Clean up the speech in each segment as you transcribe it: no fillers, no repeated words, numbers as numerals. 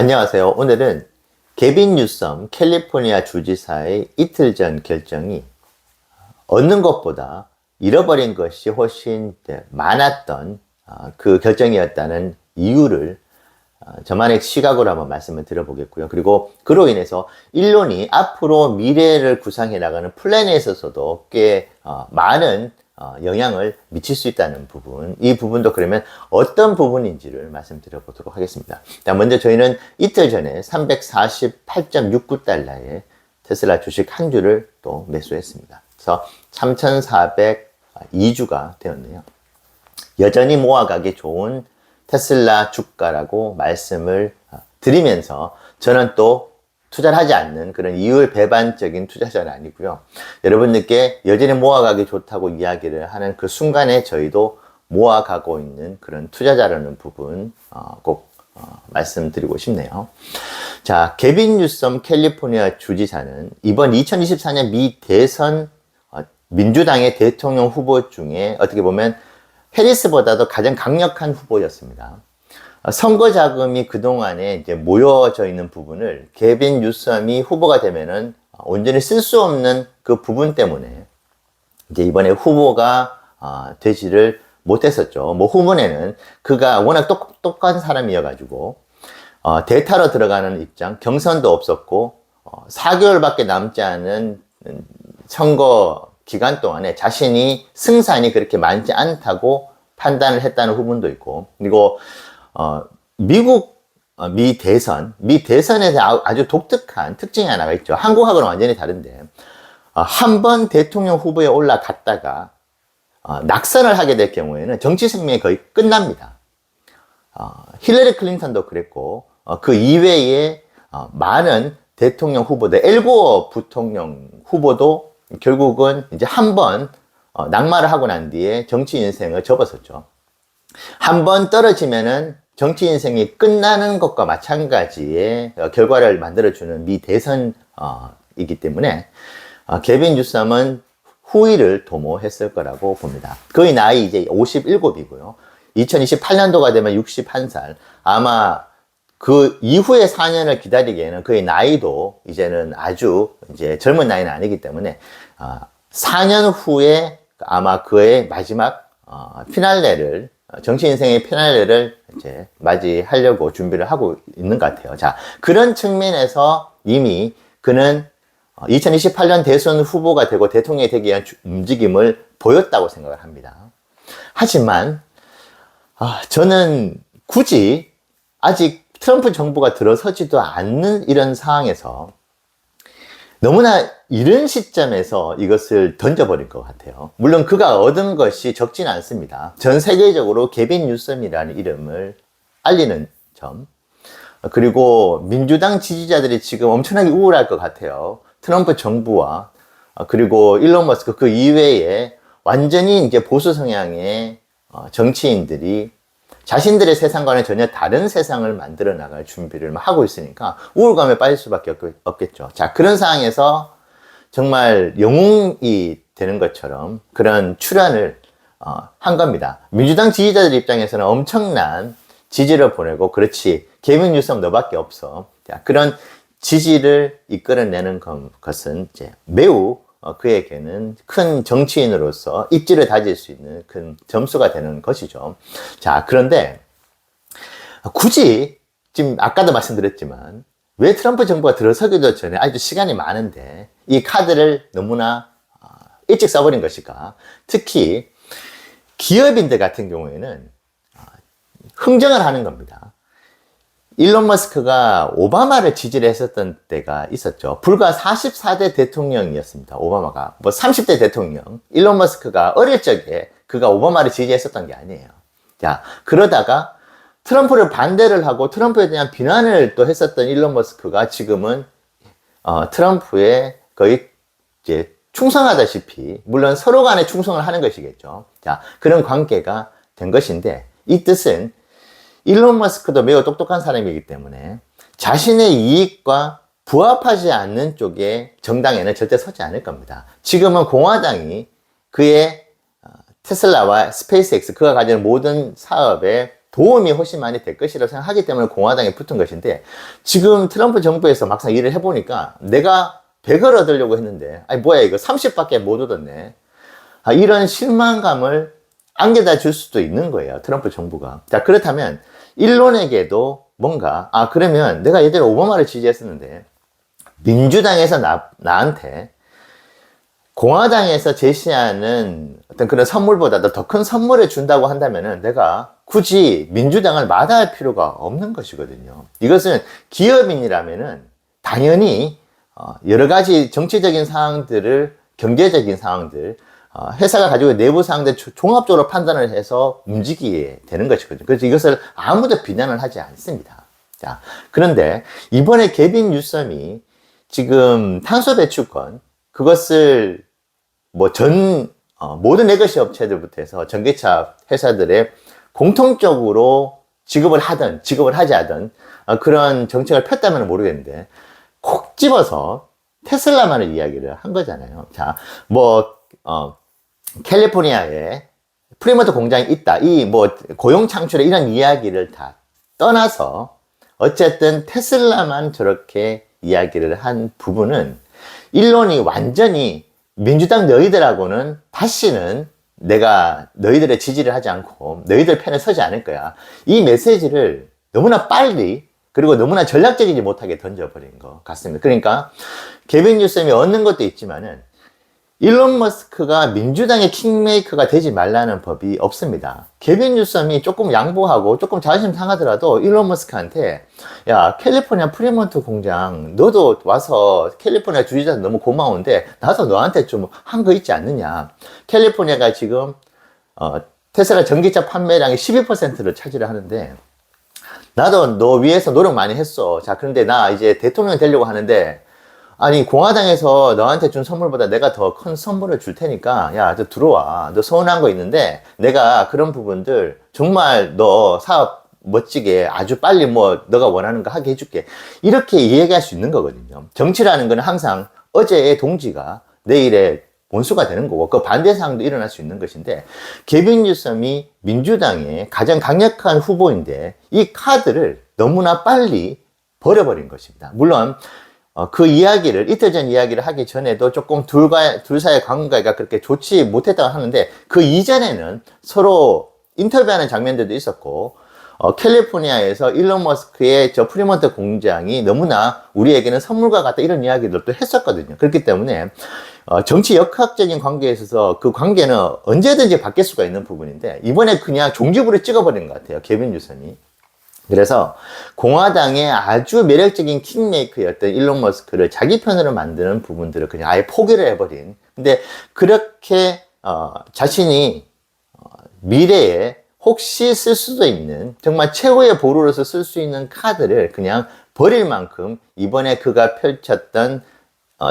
안녕하세요. 오늘은 게빈 뉴섬 캘리포니아 주지사의 이틀 전 결정이 얻는 것보다 잃어버린 것이 훨씬 많았던 그 결정이었다는 이유를 저만의 시각으로 한번 말씀을 드려보겠고요. 그리고 그로 인해서 일론이 앞으로 미래를 구상해 나가는 플랜에 있어서도 꽤 많은 영향을 미칠 수 있다는 부분, 이 부분도 그러면 어떤 부분인지를 말씀드려보도록 하겠습니다. 자, 먼저 저희는 이틀 전에 348.69달러에 테슬라 주식 한 주를 또 매수했습니다. 그래서 3,402주가 되었네요. 여전히 모아가기 좋은 테슬라 주가라고 말씀을 드리면서 저는 또 투자를 하지 않는 그런 이율 배반적인 투자자는 아니고요. 여러분들께 여전히 모아가기 좋다고 이야기를 하는 그 순간에 저희도 모아가고 있는 그런 투자자라는 부분 꼭 말씀드리고 싶네요. 자, 게빈 뉴섬 캘리포니아 주지사는 이번 2024년 미 대선 민주당의 대통령 후보 중에 어떻게 보면 해리스보다도 가장 강력한 후보였습니다. 선거 자금이 그동안에 이제 모여져 있는 부분을 게빈 뉴섬이 후보가 되면은 온전히 쓸 수 없는 그 부분 때문에 이제 이번에 후보가 되지를 못했었죠. 뭐 후보에는 그가 워낙 똑똑한 사람이어가지고 대타로 들어가는 입장, 경선도 없었고 4개월밖에 남지 않은 선거 기간 동안에 자신이 승산이 그렇게 많지 않다고 판단을 했다는 후문도 있고, 그리고 미국 미 대선에서 아주 독특한 특징이 하나가 있죠. 한국하고는 완전히 다른데 한 번 대통령 후보에 올라갔다가 낙선을 하게 될 경우에는 정치 생명이 거의 끝납니다. 힐러리 클린턴도 그랬고 그 이외에 많은 대통령 후보들, 엘고어 부통령 후보도 결국은 이제 한 번 낙마를 하고 난 뒤에 정치 인생을 접었었죠. 한 번 떨어지면은 정치 인생이 끝나는 것과 마찬가지의 결과를 만들어주는 미 대선이기 때문에 게빈 뉴섬은 후위를 도모했을 거라고 봅니다. 그의 나이 이제 57이고요. 2028년도가 되면 61살. 아마 그 이후에 4년을 기다리기에는 그의 나이도 이제는 아주 이제 젊은 나이는 아니기 때문에 4년 후에 아마 그의 마지막 피날레를, 정치 인생의 피날레를 이제 맞이하려고 준비를 하고 있는 것 같아요. 자, 그런 측면에서 이미 그는 2028년 대선 후보가 되고 대통령이 되기 위한 움직임을 보였다고 생각을 합니다. 하지만 저는 굳이 아직 트럼프 정부가 들어서지도 않는 이런 상황에서 너무나 이른 시점에서 이것을 던져버릴 것 같아요. 물론 그가 얻은 것이 적지는 않습니다. 전 세계적으로 게빈 뉴섬이라는 이름을 알리는 점, 그리고 민주당 지지자들이 지금 엄청나게 우울할 것 같아요. 트럼프 정부와 그리고 일론 머스크 그 이외에 완전히 이제 보수 성향의 정치인들이 자신들의 세상과는 전혀 다른 세상을 만들어 나갈 준비를 하고 있으니까 우울감에 빠질 수밖에 없겠죠. 자, 그런 상황에서 정말 영웅이 되는 것처럼 그런 출연을 한 겁니다. 민주당 지지자들 입장에서는 엄청난 지지를 보내고, 그렇지, 게빈 뉴섬 너밖에 없어. 자, 그런 지지를 이끌어내는 것은 이제 매우 그에게는 큰 정치인으로서 입지를 다질 수 있는 큰 점수가 되는 것이죠. 자, 그런데 굳이 지금 아까도 말씀드렸지만 왜 트럼프 정부가 들어서기도 전에 아주 시간이 많은데 이 카드를 너무나 일찍 써버린 것일까? 특히 기업인들 같은 경우에는 흥정을 하는 겁니다. 일론 머스크가 오바마를 지지를 했었던 때가 있었죠. 불과 44대 대통령이었습니다. 오바마가. 뭐 30대 대통령. 일론 머스크가 어릴 적에 그가 오바마를 지지했었던 게 아니에요. 자, 그러다가 트럼프를 반대를 하고 트럼프에 대한 비난을 또 했었던 일론 머스크가 지금은 트럼프에 거의 이제 충성하다시피, 물론 서로 간에 충성을 하는 것이겠죠. 자, 그런 관계가 된 것인데, 이 뜻은 일론 머스크도 매우 똑똑한 사람이기 때문에 자신의 이익과 부합하지 않는 쪽의 정당에는 절대 서지 않을 겁니다. 지금은 공화당이 그의 테슬라와 스페이스X, 그가 가지는 모든 사업에 도움이 훨씬 많이 될 것이라고 생각하기 때문에 공화당에 붙은 것인데, 지금 트럼프 정부에서 막상 일을 해보니까 내가 100을 얻으려고 했는데, 아니 뭐야 이거 30밖에 못 얻었네. 이런 실망감을 안겨다 줄 수도 있는 거예요, 트럼프 정부가. 자, 그렇다면 일론에게도 뭔가, 그러면 내가 예전에 오바마를 지지했었는데 민주당에서 나한테 공화당에서 제시하는 어떤 그런 선물보다도 더 큰 선물을 준다고 한다면은 내가 굳이 민주당을 마다할 필요가 없는 것이거든요. 이것은 기업인이라면은 당연히 여러 가지 정치적인 사항들을, 경제적인 사항들, 회사가 가지고 있는 내부 사항들 종합적으로 판단을 해서 움직이게 되는 것이거든요. 그래서 이것을 아무도 비난을 하지 않습니다. 자, 그런데 이번에 개빈 뉴섬이 지금 탄소 배출권, 그것을 모든 레거시 업체들부터 해서 전기차 회사들의 공통적으로 지급을 하지 않든 그런 정책을 폈다면 모르겠는데, 콕 집어서 테슬라만을 이야기를 한 거잖아요. 자, 캘리포니아에 프리모터 공장이 있다. 고용 창출에 이런 이야기를 다 떠나서 어쨌든 테슬라만 저렇게 이야기를 한 부분은 일론이 완전히 민주당 너희들하고는 다시는 내가 너희들의 지지를 하지 않고 너희들 편에 서지 않을 거야. 이 메시지를 너무나 빨리 그리고 너무나 전략적이지 못하게 던져버린 것 같습니다. 그러니까 개빈 뉴섬이 얻는 것도 있지만은 일론 머스크가 민주당의 킹메이커가 되지 말라는 법이 없습니다. 개빈 뉴섬이 조금 양보하고 조금 자존심 상하더라도 일론 머스크한테, 야, 캘리포니아 프리몬트 공장 너도 와서 캘리포니아 주지사 너무 고마운데 나도 너한테 좀 한 거 있지 않느냐. 캘리포니아가 지금 테슬라 전기차 판매량의 12%를 차지를 하는데 나도 너 위해서 노력 많이 했어. 자, 그런데 나 이제 대통령 되려고 하는데, 아니 공화당에서 너한테 준 선물보다 내가 더 큰 선물을 줄 테니까 야, 너 들어와. 너 서운한 거 있는데 내가 그런 부분들 정말 너 사업 멋지게 아주 빨리 너가 원하는 거 하게 해줄게. 이렇게 이야기할 수 있는 거거든요. 정치라는 거는 항상 어제의 동지가 내일의 본수가 되는 거고 그 반대 상황도 일어날 수 있는 것인데, 개빈 뉴섬이 민주당의 가장 강력한 후보인데 이 카드를 너무나 빨리 버려버린 것입니다. 물론 그 이야기를, 이틀 전 이야기를 하기 전에도 조금 둘 사이의 관계가 그렇게 좋지 못했다고 하는데, 그 이전에는 서로 인터뷰하는 장면들도 있었고, 캘리포니아에서 일론 머스크의 저 프리몬트 공장이 너무나 우리에게는 선물과 같다 이런 이야기들도 했었거든요. 그렇기 때문에 정치 역학적인 관계에 있어서 그 관계는 언제든지 바뀔 수가 있는 부분인데, 이번에 그냥 종지부를 찍어버린 것 같아요, 개빈 뉴섬이. 그래서 공화당의 아주 매력적인 킹메이커였던 일론 머스크를 자기 편으로 만드는 부분들을 그냥 아예 포기를 해버린. 근데 그렇게 자신이 미래에 혹시 쓸 수도 있는 정말 최고의 보루로서 쓸 수 있는 카드를 그냥 버릴 만큼 이번에 그가 펼쳤던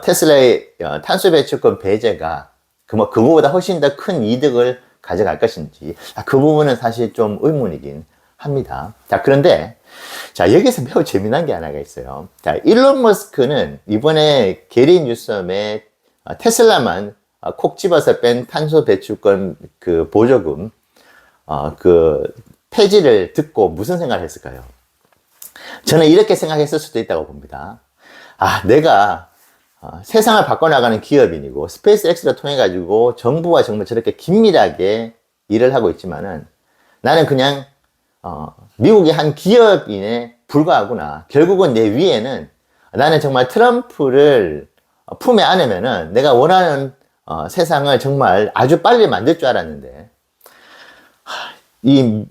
테슬라의 탄소 배출권 배제가 그거보다 훨씬 더 큰 이득을 가져갈 것인지, 그 부분은 사실 좀 의문이긴 합니다. 자, 그런데 여기서 매우 재미난 게 하나가 있어요. 자, 일론 머스크는 이번에 게리 뉴섬의 테슬라만 콕 집어서 뺀 탄소 배출권 그 보조금 그 폐지를 듣고 무슨 생각을 했을까요? 저는 이렇게 생각했을 수도 있다고 봅니다. 내가 세상을 바꿔나가는 기업인이고 스페이스X를 통해 가지고 정부와 정말 저렇게 긴밀하게 일을 하고 있지만은 나는 그냥 미국의 한 기업인에 불과하구나. 결국은 내 위에는 나는 정말 트럼프를 품에 안으면은 내가 원하는 세상을 정말 아주 빨리 만들 줄 알았는데, 이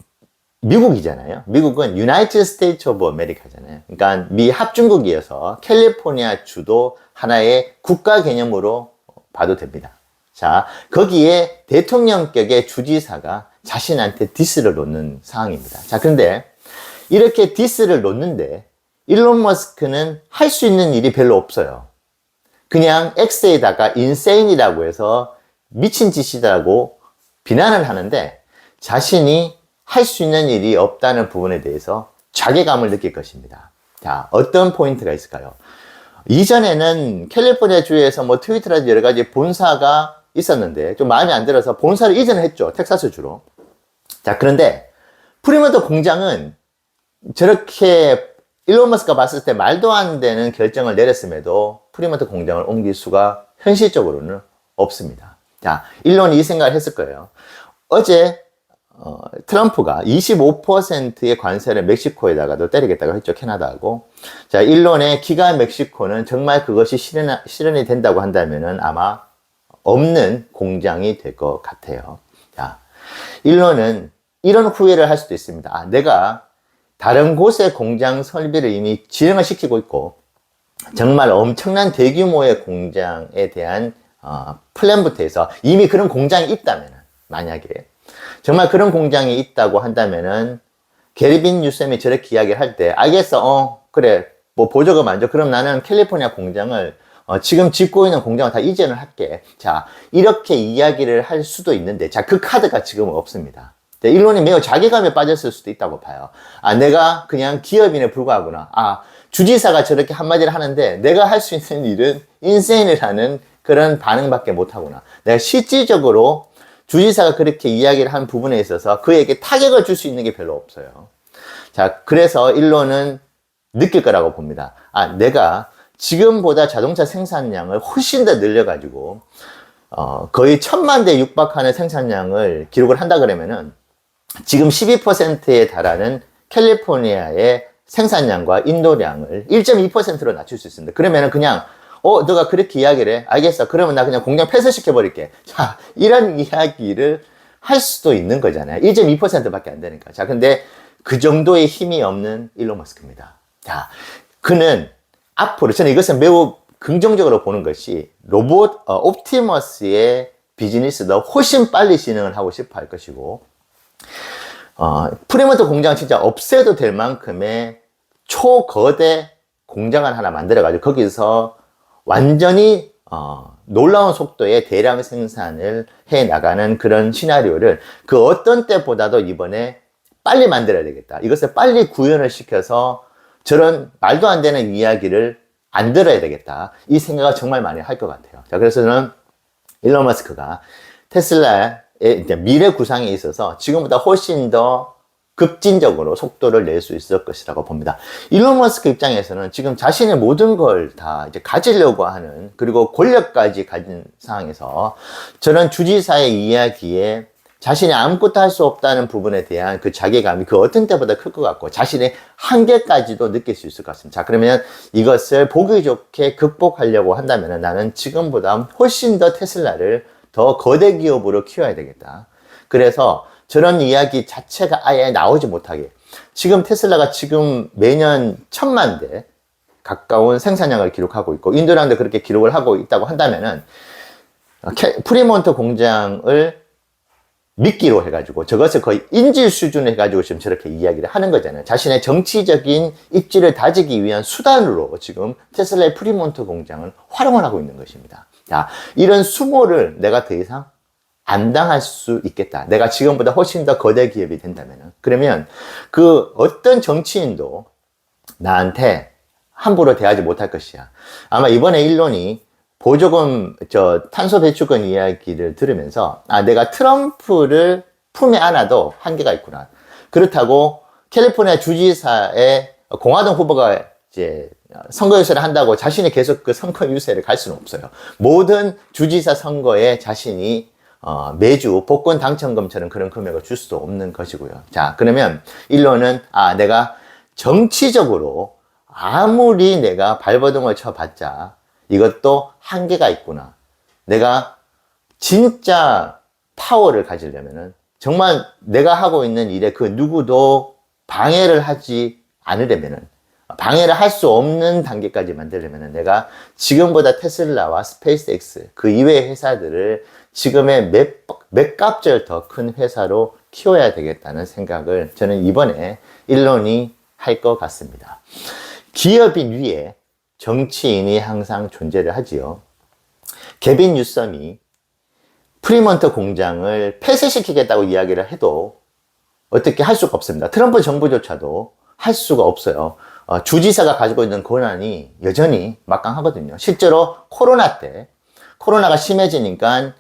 미국이잖아요. 미국은 United States of America잖아요. 그러니까 미 합중국이어서 캘리포니아 주도 하나의 국가 개념으로 봐도 됩니다. 자, 거기에 대통령격의 주지사가 자신한테 디스를 놓는 상황입니다. 자, 그런데 이렇게 디스를 놓는데 일론 머스크는 할 수 있는 일이 별로 없어요. 그냥 X에다가 인세인이라고 해서 미친 짓이라고 비난을 하는데, 자신이 할 수 있는 일이 없다는 부분에 대해서 자괴감을 느낄 것입니다. 자, 어떤 포인트가 있을까요? 이전에는 캘리포니아 주에서 트위터라든지 여러 가지 본사가 있었는데 좀 마음에 안 들어서 본사를 이전을 했죠. 텍사스 주로. 자, 그런데 프리먼트 공장은 저렇게 일론 머스크가 봤을 때 말도 안 되는 결정을 내렸음에도 프리먼트 공장을 옮길 수가 현실적으로는 없습니다. 자, 일론이 이 생각을 했을 거예요. 어제 트럼프가 25%의 관세를 멕시코에다가도 때리겠다고 했죠. 캐나다하고. 자, 일론의 기가 멕시코는 정말 그것이 실현이 된다고 한다면은 아마 없는 공장이 될 것 같아요. 자, 일론은 이런 후회를 할 수도 있습니다. 아, 내가 다른 곳에 공장 설비를 이미 진행을 시키고 있고 정말 엄청난 대규모의 공장에 대한 플랜부터 해서 이미 그런 공장이 있다면, 만약에 정말 그런 공장이 있다고 한다면은 게리빈 뉴섬이 저렇게 이야기를 할 때 알겠어, 그래, 뭐 보조금 안 줘. 그럼 나는 캘리포니아 공장을 지금 짓고 있는 공장을 다 이전을 할게. 자, 이렇게 이야기를 할 수도 있는데, 자, 그 카드가 지금은 없습니다. 일론이 매우 자괴감에 빠졌을 수도 있다고 봐요. 아, 내가 그냥 기업인에 불과하구나. 아, 주지사가 저렇게 한마디를 하는데 내가 할 수 있는 일은 인세인이라는 그런 반응밖에 못하구나. 내가 실질적으로 주지사가 그렇게 이야기를 한 부분에 있어서 그에게 타격을 줄 수 있는 게 별로 없어요. 자, 그래서 일론은 느낄 거라고 봅니다. 아, 내가 지금보다 자동차 생산량을 훨씬 더 늘려가지고 거의 1000만 대 육박하는 생산량을 기록을 한다 그러면은 지금 12%에 달하는 캘리포니아의 생산량과 인도량을 1.2%로 낮출 수 있습니다. 그러면은 그냥 너가 그렇게 이야기를 해. 알겠어. 그러면 나 그냥 공장 폐쇄시켜버릴게. 자, 이런 이야기를 할 수도 있는 거잖아요. 1.2%밖에 안 되니까. 자, 근데 그 정도의 힘이 없는 일론 머스크입니다. 자, 그는 앞으로, 저는 이것은 매우 긍정적으로 보는 것이 로봇, 옵티머스의 비즈니스도 훨씬 빨리 진행을 하고 싶어 할 것이고, 프리먼트 공장 진짜 없애도 될 만큼의 초거대 공장을 하나 만들어가지고 거기서 완전히 놀라운 속도의 대량 생산을 해 나가는 그런 시나리오를 그 어떤 때보다도 이번에 빨리 만들어야 되겠다. 이것을 빨리 구현을 시켜서 저런 말도 안 되는 이야기를 안 들어야 되겠다. 이 생각을 정말 많이 할 것 같아요. 자, 그래서 저는 일론 머스크가 테슬라의 이제 미래 구상에 있어서 지금보다 훨씬 더 급진적으로 속도를 낼 수 있을 것이라고 봅니다. 일론 머스크 입장에서는 지금 자신의 모든 걸 다 이제 가지려고 하는, 그리고 권력까지 가진 상황에서 저런 주지사의 이야기에 자신이 아무것도 할 수 없다는 부분에 대한 그 자괴감이 그 어떤 때보다 클 것 같고 자신의 한계까지도 느낄 수 있을 것 같습니다. 자, 그러면 이것을 보기 좋게 극복하려고 한다면 나는 지금보다 훨씬 더 테슬라를 더 거대 기업으로 키워야 되겠다. 그래서 저런 이야기 자체가 아예 나오지 못하게, 지금 테슬라가 지금 매년 1000만 대 가까운 생산량을 기록하고 있고 인도량도 그렇게 기록을 하고 있다고 한다면은 프리몬트 공장을 미끼로 해가지고 저것을 거의 인질 수준으로 해가지고 지금 저렇게 이야기를 하는 거잖아요. 자신의 정치적인 입지를 다지기 위한 수단으로 지금 테슬라의 프리몬트 공장을 활용을 하고 있는 것입니다. 자, 이런 수모를 내가 더 이상 안 당할 수 있겠다. 내가 지금보다 훨씬 더 거대 기업이 된다면. 그러면 그 어떤 정치인도 나한테 함부로 대하지 못할 것이야. 아마 이번에 일론이 보조금, 탄소 배출권 이야기를 들으면서, 아, 내가 트럼프를 품에 안아도 한계가 있구나. 그렇다고 캘리포니아 주지사의 공화당 후보가 이제 선거 유세를 한다고 자신이 계속 그 선거 유세를 갈 수는 없어요. 모든 주지사 선거에 자신이 매주 복권 당첨금처럼 그런 금액을 줄 수도 없는 것이고요. 자, 그러면 일론은, 아, 내가 정치적으로 아무리 내가 발버둥을 쳐봤자 이것도 한계가 있구나. 내가 진짜 파워를 가지려면은 정말 내가 하고 있는 일에 그 누구도 방해를 하지 않으려면은, 방해를 할 수 없는 단계까지 만들려면은 내가 지금보다 테슬라와 스페이스X 그 이외의 회사들을 지금의 몇 값절 더 큰 회사로 키워야 되겠다는 생각을 저는 이번에 일론이 할 것 같습니다. 기업인 위에 정치인이 항상 존재를 하지요. 게빈 뉴섬이 프리먼트 공장을 폐쇄시키겠다고 이야기를 해도 어떻게 할 수가 없습니다. 트럼프 정부조차도 할 수가 없어요. 주지사가 가지고 있는 권한이 여전히 막강하거든요. 실제로 코로나 때, 코로나가 심해지니까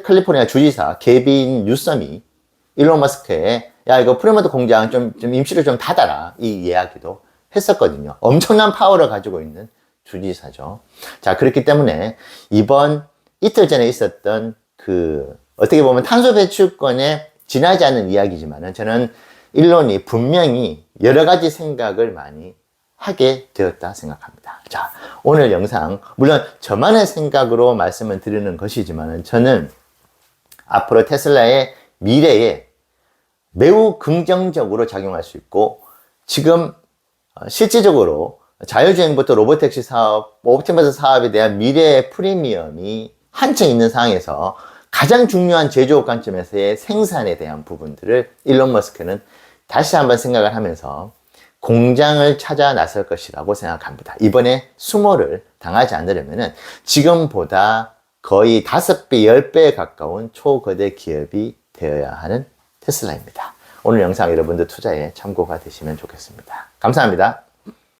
캘리포니아 주지사 게빈 뉴섬이 일론 머스크의 야, 이거 프리모드 공장 좀 임시로 좀 닫아라. 이 이야기도 했었거든요. 엄청난 파워를 가지고 있는 주지사죠. 자, 그렇기 때문에 이번 이틀 전에 있었던 어떻게 보면 탄소 배출권에 지나지 않는 이야기지만은 저는 일론이 분명히 여러 가지 생각을 많이 하게 되었다 생각합니다. 자, 오늘 영상, 물론 저만의 생각으로 말씀을 드리는 것이지만은 저는 앞으로 테슬라의 미래에 매우 긍정적으로 작용할 수 있고, 지금 실질적으로 자율주행부터 로보택시 사업, 옵티머스 사업에 대한 미래의 프리미엄이 한층 있는 상황에서 가장 중요한 제조업 관점에서의 생산에 대한 부분들을 일론 머스크는 다시 한번 생각을 하면서 공장을 찾아 나설 것이라고 생각합니다. 이번에 수모를 당하지 않으려면 지금보다 거의 5배, 10배에 가까운 초거대 기업이 되어야 하는 테슬라입니다. 오늘 영상 여러분들 투자에 참고가 되시면 좋겠습니다. 감사합니다.